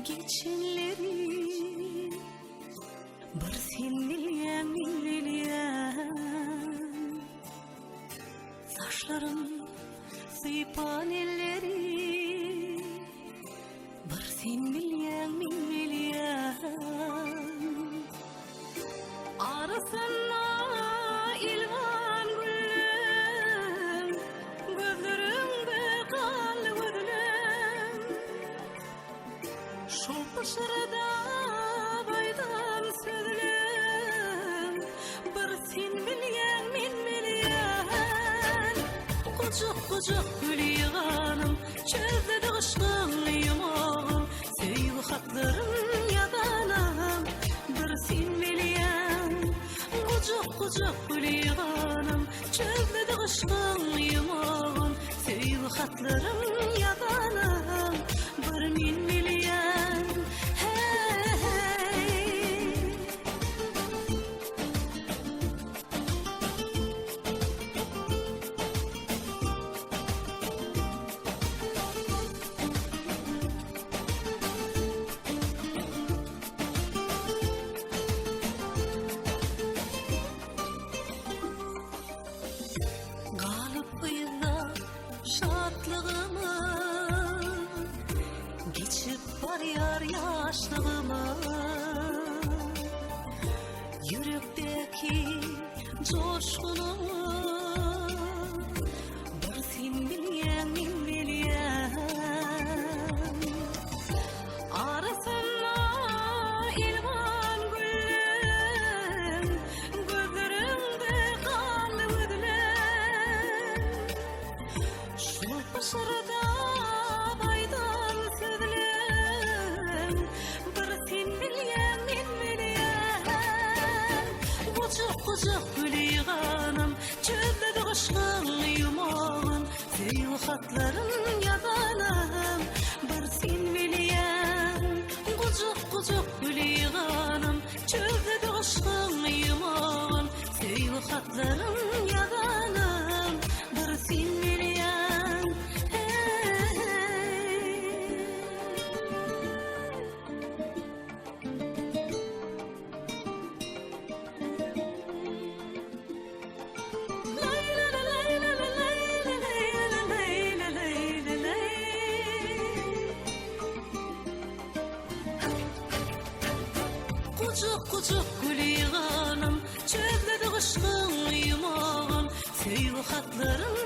geçenleri bir sen bilyen min bilyen saçlarım sıypan elleri bir sen bilyen min bilyen arasına ilvan gülüm gözlerimde kanlı gözlüm şu başarıda baydan sözlüm bir sen bilyen min bilyen kucuk kucuk gül yığanım çölde dağışkın yumağım sevgi hatlarım yadanam bir sen bilyen kucuk kucuk gül yığanım çölde dağışkın yumağım sevgi hatlarım yadanam bir men bilyen şatlığımı geçip var yar yaşlığımı yürekteki coşkunumu bir sen bilyen min bilyen arasına ilvan gülüm gözlerimde kanlı gözlüm şu başarıda baydan sözlüm bir sen bilyen min bilyen kucuk kucuk gül yığanım çölde dağışkın yumağım sevgi hatlarım yadanam bir sen bilyen kucuk kucuk gül yığanım çölde dağışkın yumağım sevgi hatlarım yadanam bir sen bilyen kucuk kucuk gül yığanım çölde dağışkın yumağım sevgi hatlarım